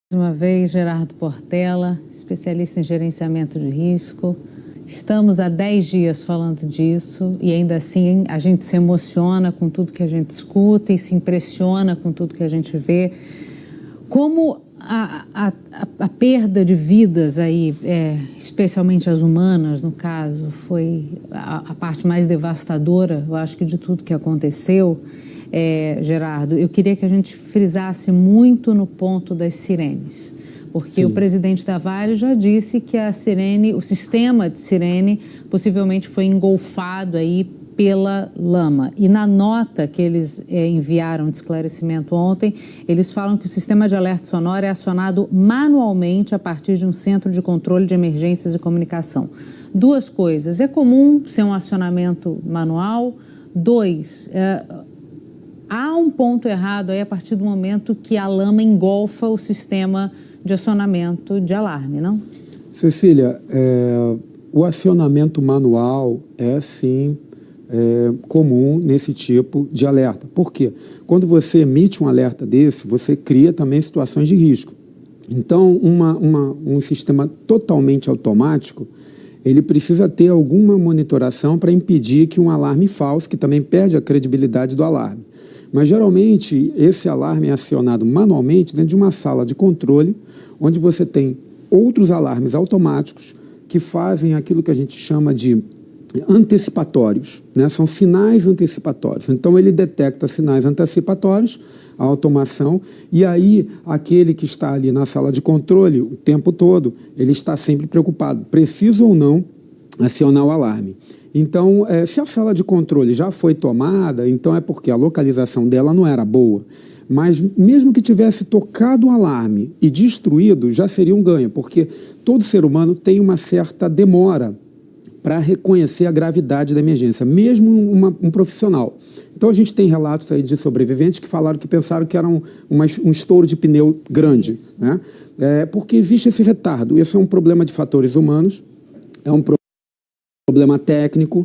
Mais uma vez, Gerardo Portela, especialista em gerenciamento de risco. Estamos há 10 dias falando disso e ainda assim a gente se emociona com tudo que a gente escuta e se impressiona com tudo que a gente vê. Como a perda de vidas aí, especialmente as humanas, no caso, foi a parte mais devastadora, eu acho que de tudo que aconteceu. Gerardo, eu queria que a gente frisasse muito no ponto das sirenes, porque Sim. O presidente da Vale já disse que a sirene, o sistema de sirene, possivelmente foi engolfado aí pela lama. E na nota que eles enviaram de esclarecimento ontem, eles falam que o sistema de alerta sonoro é acionado manualmente a partir de um centro de controle de emergências e comunicação. Duas coisas, é comum ser um acionamento manual. Dois, há um ponto errado aí a partir do momento que a lama engolfa o sistema de acionamento de alarme, não? Cecília, o acionamento manual é sim comum nesse tipo de alerta. Por quê? Quando você emite um alerta desse, você cria também situações de risco. Então, um sistema totalmente automático, ele precisa ter alguma monitoração para impedir que um alarme falso, que também perde a credibilidade do alarme. Mas, geralmente, esse alarme é acionado manualmente dentro de uma sala de controle, onde você tem outros alarmes automáticos que fazem aquilo que a gente chama de antecipatórios, né? São sinais antecipatórios. Então, ele detecta sinais antecipatórios, a automação, e aí aquele que está ali na sala de controle o tempo todo, ele está sempre preocupado, preciso ou não acionar o alarme. Então, se a sala de controle já foi tomada, então é porque a localização dela não era boa. Mas mesmo que tivesse tocado o alarme e destruído, já seria um ganho, porque todo ser humano tem uma certa demora para reconhecer a gravidade da emergência, mesmo um profissional. Então, a gente tem relatos aí de sobreviventes que falaram que pensaram que era um estouro de pneu grande, né? Porque existe esse retardo. Esse é um problema de fatores humanos, é um problema técnico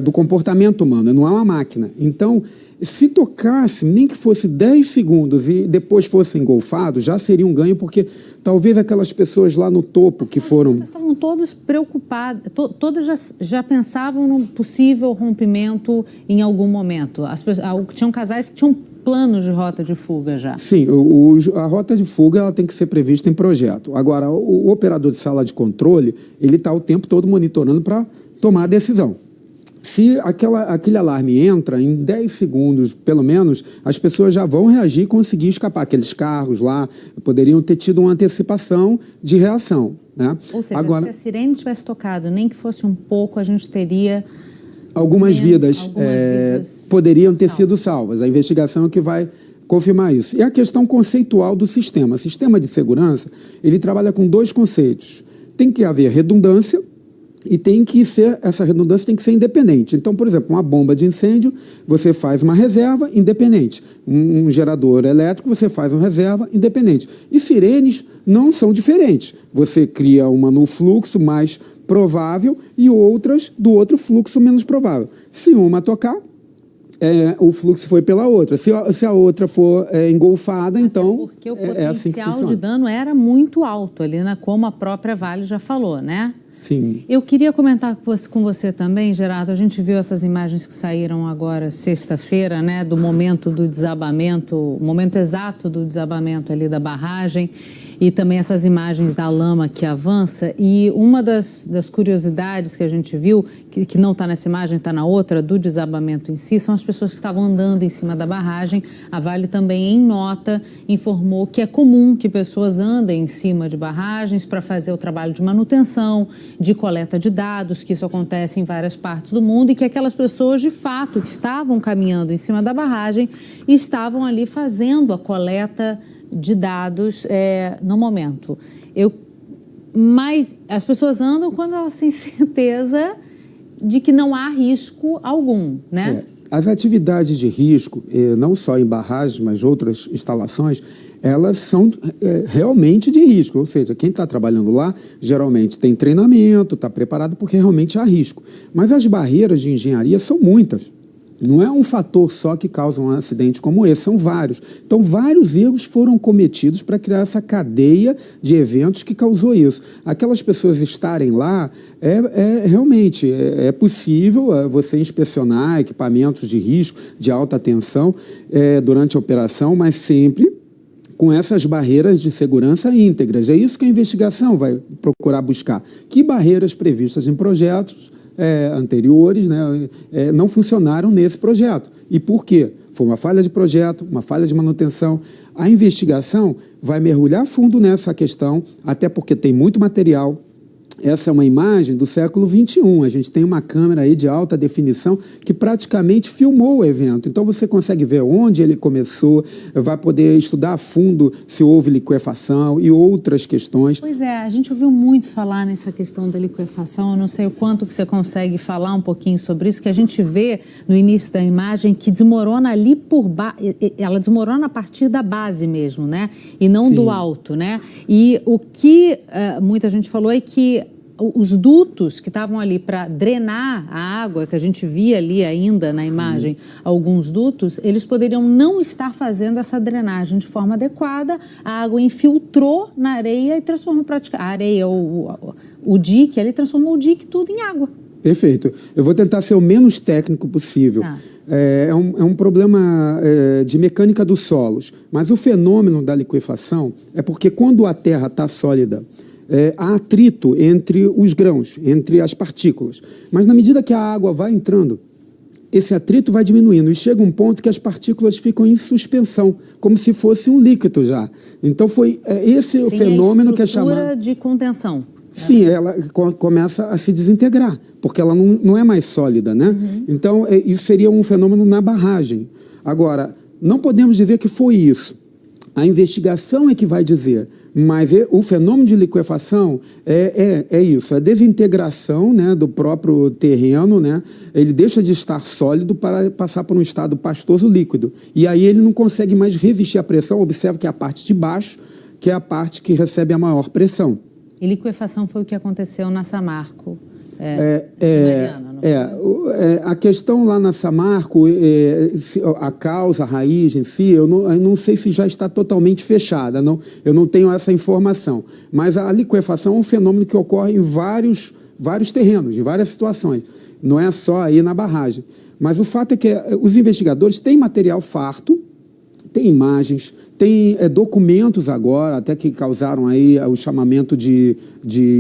do comportamento humano, não é uma máquina. Então, se tocasse, nem que fosse 10 segundos e depois fosse engolfado, já seria um ganho, porque talvez aquelas pessoas lá no topo que foram... Estavam todas preocupadas, todas já pensavam num possível rompimento em algum momento. Tinham casais que tinham planos de rota de fuga já. Sim, a rota de fuga ela tem que ser prevista em projeto. Agora, o operador de sala de controle, ele está o tempo todo monitorando para tomar a decisão. Se aquele alarme entra, em 10 segundos, pelo menos, as pessoas já vão reagir e conseguir escapar. Aqueles carros lá poderiam ter tido uma antecipação de reação, né? Ou seja, agora, se a sirene tivesse tocado, nem que fosse um pouco, a gente teria... Algumas vidas poderiam ter sido salvas. A investigação é que vai confirmar isso. E a questão conceitual do sistema. O sistema de segurança, ele trabalha com dois conceitos. Tem que haver redundância, e essa redundância tem que ser independente. Então, por exemplo, uma bomba de incêndio, você faz uma reserva independente. Um gerador elétrico, você faz uma reserva independente. E sirenes não são diferentes. Você cria uma no fluxo mais provável e outras do outro fluxo menos provável. Se uma tocar, o fluxo foi pela outra. Se a outra for engolfada, então porque o potencial de dano era muito alto ali, né? Como a própria Vale já falou, né? Sim. Eu queria comentar com você também, Gerardo, a gente viu essas imagens que saíram agora sexta-feira, né, do momento do desabamento, o momento exato do desabamento ali da barragem e também essas imagens da lama que avança. E uma das curiosidades que a gente viu, que não está nessa imagem, está na outra, do desabamento em si, são as pessoas que estavam andando em cima da barragem. A Vale também, em nota, informou que é comum que pessoas andem em cima de barragens para fazer o trabalho de manutenção, de coleta de dados, que isso acontece em várias partes do mundo, e que aquelas pessoas, de fato, que estavam caminhando em cima da barragem, estavam ali fazendo a coleta de dados no momento. Mas as pessoas andam quando elas têm certeza de que não há risco algum, né? As atividades de risco, não só em barragens, mas outras instalações, elas são realmente de risco. Ou seja, quem está trabalhando lá, geralmente tem treinamento, está preparado porque realmente há risco. Mas as barreiras de engenharia são muitas. Não é um fator só que causa um acidente como esse, são vários. Então, vários erros foram cometidos para criar essa cadeia de eventos que causou isso. Aquelas pessoas estarem lá, realmente é possível você inspecionar equipamentos de risco, de alta tensão durante a operação, mas sempre com essas barreiras de segurança íntegras. É isso que a investigação vai procurar buscar. Que barreiras previstas em projetos anteriores, né, não funcionaram nesse projeto. E por quê? Foi uma falha de projeto, uma falha de manutenção. A investigação vai mergulhar fundo nessa questão, até porque tem muito material. Essa é uma imagem do século XXI. A gente tem uma câmera aí de alta definição que praticamente filmou o evento. Então você consegue ver onde ele começou, vai poder estudar a fundo se houve liquefação e outras questões. Pois é, a gente ouviu muito falar nessa questão da liquefação. Eu não sei o quanto que você consegue falar um pouquinho sobre isso, que a gente vê no início da imagem que desmorona ali ela desmorona a partir da base mesmo, né? E não do alto, né? E o que muita gente falou é que os dutos que estavam ali para drenar a água, que a gente via ali ainda na imagem, alguns dutos, eles poderiam não estar fazendo essa drenagem de forma adequada. A água infiltrou na areia e transformou praticamente... A areia, o dique, ele transformou o dique tudo em água. Perfeito. Eu vou tentar ser o menos técnico possível. Tá. É um problema de mecânica dos solos. Mas o fenômeno da liquefação é porque quando a terra está sólida, há atrito entre os grãos, entre as partículas. Mas na medida que a água vai entrando, esse atrito vai diminuindo e chega um ponto que as partículas ficam em suspensão, como se fosse um líquido já. Então foi esse o fenômeno que é chamado... a estrutura de contenção. Sim, ela começa a se desintegrar, porque ela não é mais sólida, né? Então isso seria um fenômeno na barragem. Agora, não podemos dizer que foi isso. A investigação é que vai dizer, mas o fenômeno de liquefação é isso, a desintegração, né, do próprio terreno, né, ele deixa de estar sólido para passar por um estado pastoso líquido. E aí ele não consegue mais resistir à pressão. Observe que é a parte de baixo, que é a parte que recebe a maior pressão. E liquefação foi o que aconteceu na Samarco. A questão lá na Samarco, a causa, a raiz em si, eu não sei se já está totalmente fechada, eu não tenho essa informação. Mas a liquefação é um fenômeno que ocorre em vários terrenos, em várias situações. Não é só aí na barragem. Mas o fato é que os investigadores têm material farto, tem imagens, tem documentos agora, até que causaram aí o chamamento de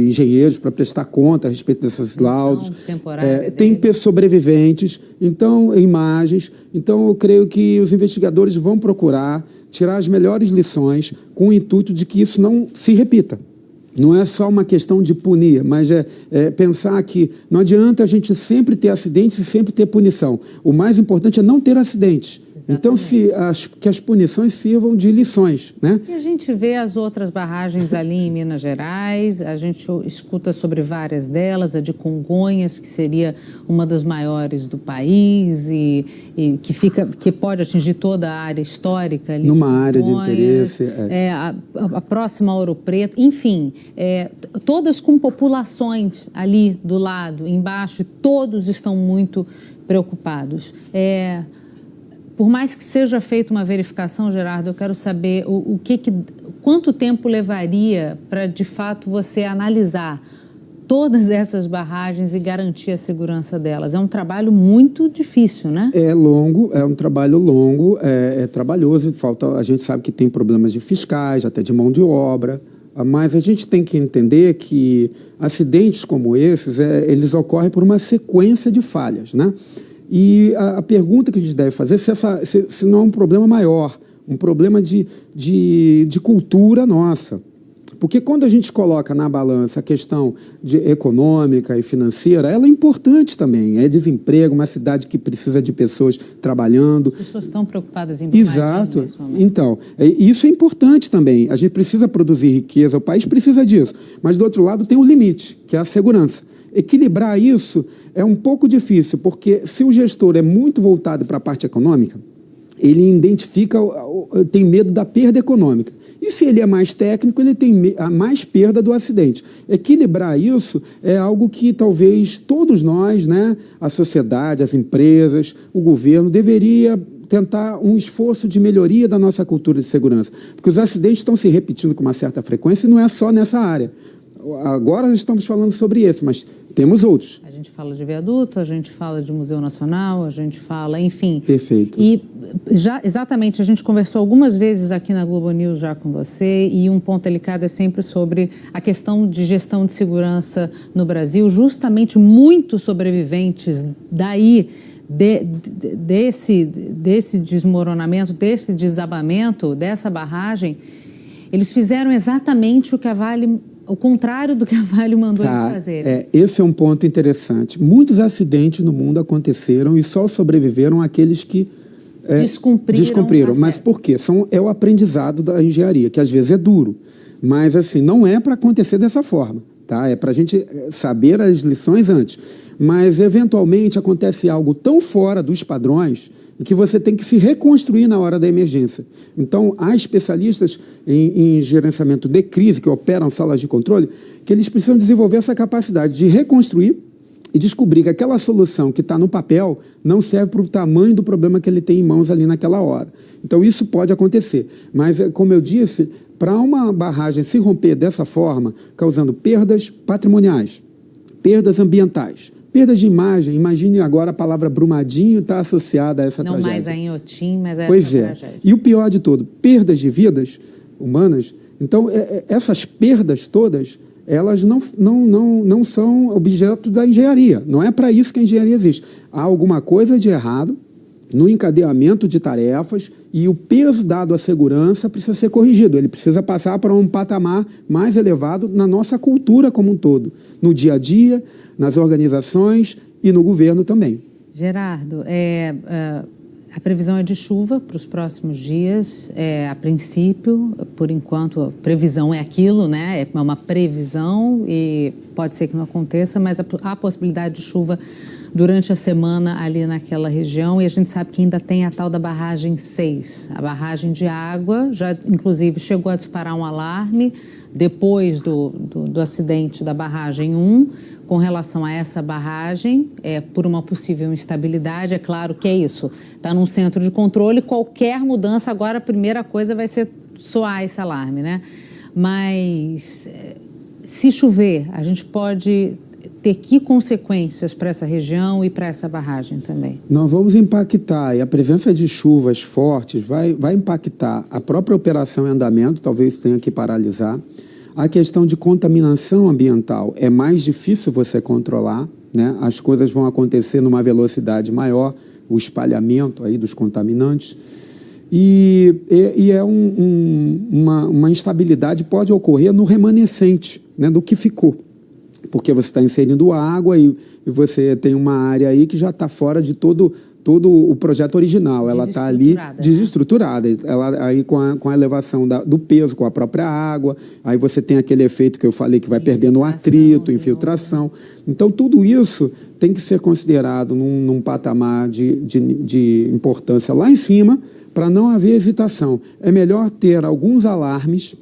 engenheiros para prestar conta a respeito desses laudos. Tem sobreviventes, então imagens. Então eu creio que os investigadores vão procurar tirar as melhores lições com o intuito de que isso não se repita. Não é só uma questão de punir, mas pensar que não adianta a gente sempre ter acidentes e sempre ter punição. O mais importante é não ter acidentes. Exatamente. Então, que as punições sirvam de lições, né? E a gente vê as outras barragens ali em Minas Gerais, a gente escuta sobre várias delas, a de Congonhas, que seria uma das maiores do país e que pode atingir toda a área histórica ali. Numa área de interesse. A próxima a Ouro Preto, enfim, todas com populações ali do lado, embaixo, e todos estão muito preocupados. Por mais que seja feita uma verificação, Gerardo, eu quero saber quanto tempo levaria para, de fato, você analisar todas essas barragens e garantir a segurança delas. É um trabalho muito difícil, né? É longo, é um trabalho longo, é trabalhoso. A gente sabe que tem problemas de fiscais, até de mão de obra, mas a gente tem que entender que acidentes como esses, eles ocorrem por uma sequência de falhas, né? E a pergunta que a gente deve fazer é se não é um problema maior, um problema de cultura nossa. Porque quando a gente coloca na balança a questão econômica e financeira, ela é importante também. É desemprego, uma cidade que precisa de pessoas trabalhando. As pessoas estão preocupadas em Exato. Nesse momento. Então, isso é importante também. A gente precisa produzir riqueza, o país precisa disso. Mas, do outro lado, tem um limite, que é a segurança. Equilibrar isso é um pouco difícil, porque se o gestor é muito voltado para a parte econômica, ele tem medo da perda econômica. E se ele é mais técnico, ele tem a mais perda do acidente. Equilibrar isso é algo que talvez todos nós, né, a sociedade, as empresas, o governo, deveria tentar um esforço de melhoria da nossa cultura de segurança. Porque os acidentes estão se repetindo com uma certa frequência e não é só nessa área. Agora nós estamos falando sobre esse, mas temos outros. A gente fala de viaduto, a gente fala de Museu Nacional, a gente fala, enfim. Perfeito. E já, exatamente, a gente conversou algumas vezes aqui na Globo News já com você, e um ponto delicado é sempre sobre a questão de gestão de segurança no Brasil. Justamente muitos sobreviventes daí, desse desmoronamento, desse desabamento, dessa barragem, eles fizeram exatamente o contrário do que a Vale mandou eles fazerem. Esse é um ponto interessante. Muitos acidentes no mundo aconteceram e só sobreviveram aqueles que descumpriram. Mas por quê? É o aprendizado da engenharia, que às vezes é duro. Mas assim, não é para acontecer dessa forma. Tá? É para a gente saber as lições antes. Mas, eventualmente, acontece algo tão fora dos padrões que você tem que se reconstruir na hora da emergência. Então, há especialistas em gerenciamento de crise, que operam salas de controle, que eles precisam desenvolver essa capacidade de reconstruir e descobrir que aquela solução que está no papel não serve para o tamanho do problema que ele tem em mãos ali naquela hora. Então, isso pode acontecer. Mas, como eu disse, para uma barragem se romper dessa forma, causando perdas patrimoniais, perdas ambientais, perdas de imagem, imagine agora a palavra Brumadinho está associada a essa tragédia. Não mais a Inhotim, mas a essa tragédia. Pois é. E o pior de tudo, perdas de vidas humanas. Então, essas perdas todas, elas não são objeto da engenharia. Não é para isso que a engenharia existe. Há alguma coisa de errado no encadeamento de tarefas e o peso dado à segurança precisa ser corrigido. Ele precisa passar para um patamar mais elevado na nossa cultura como um todo, no dia a dia, nas organizações e no governo também. Gerardo, a previsão é de chuva para os próximos dias. A princípio, por enquanto, a previsão é aquilo, né? É uma previsão e pode ser que não aconteça, mas há possibilidade de chuva durante a semana ali naquela região, e a gente sabe que ainda tem a tal da barragem 6, a barragem de água, já inclusive chegou a disparar um alarme depois do acidente da barragem 1, com relação a essa barragem, por uma possível instabilidade. É claro que é isso, está num centro de controle, qualquer mudança agora, a primeira coisa vai ser soar esse alarme, né? Mas se chover, a gente pode ter que consequências para essa região e para essa barragem também? Nós vamos impactar, e a presença de chuvas fortes vai impactar a própria operação em andamento, talvez tenha que paralisar. A questão de contaminação ambiental é mais difícil você controlar, né? As coisas vão acontecer numa velocidade maior, o espalhamento aí dos contaminantes. E uma instabilidade pode ocorrer no remanescente, né, do que ficou. Porque você está inserindo água e você tem uma área aí que já está fora de todo o projeto original. Ela está ali desestruturada. Ela, aí com a elevação do peso, com a própria água, aí você tem aquele efeito que eu falei que vai perdendo o atrito, infiltração. Então, tudo isso tem que ser considerado num patamar de importância lá em cima, para não haver hesitação. É melhor ter alguns alarmes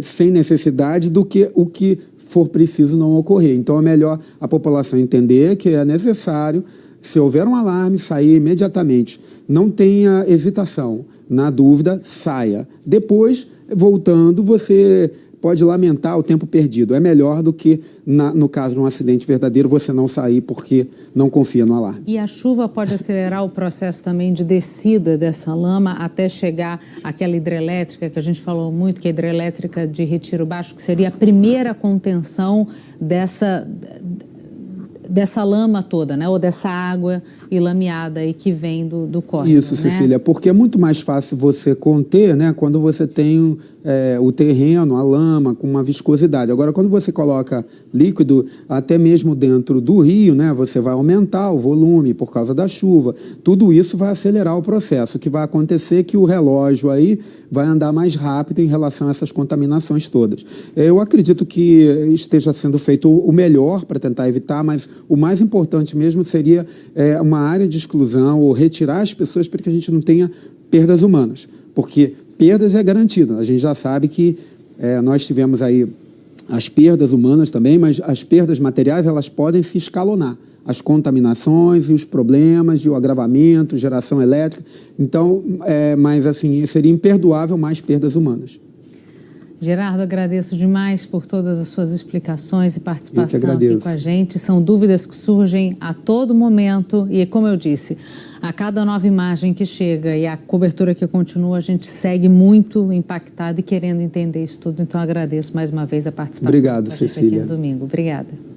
sem necessidade do que o que for preciso não ocorrer. Então, é melhor a população entender que é necessário, se houver um alarme, sair imediatamente. Não tenha hesitação. Na dúvida, saia. Depois, voltando, você pode lamentar o tempo perdido. É melhor do que, no caso de um acidente verdadeiro, você não sair porque não confia no alarme. E a chuva pode acelerar o processo também de descida dessa lama até chegar àquela hidrelétrica, que a gente falou muito, que é a hidrelétrica de Retiro Baixo, que seria a primeira contenção dessa lama toda, né? Ou dessa água ilameada aí que vem do córrego. Isso, né, Cecília, porque é muito mais fácil você conter, né, quando você tem o terreno, a lama, com uma viscosidade. Agora, quando você coloca líquido, até mesmo dentro do rio, né, você vai aumentar o volume por causa da chuva. Tudo isso vai acelerar o processo. O que vai acontecer é que o relógio aí vai andar mais rápido em relação a essas contaminações todas. Eu acredito que esteja sendo feito o melhor para tentar evitar, mas o mais importante mesmo seria uma área de exclusão ou retirar as pessoas para que a gente não tenha perdas humanas. Porque perdas é garantido. A gente já sabe que nós tivemos aí as perdas humanas também, mas as perdas materiais elas podem se escalonar. As contaminações e os problemas, e o agravamento, geração elétrica. Então, mas assim, seria imperdoável mais perdas humanas. Gerardo, agradeço demais por todas as suas explicações e participação aqui com a gente. São dúvidas que surgem a todo momento e, como eu disse, a cada nova imagem que chega e a cobertura que continua, a gente segue muito impactado e querendo entender isso tudo. Então, agradeço mais uma vez a participação. Obrigado, Cecília. Aqui no domingo. Obrigada.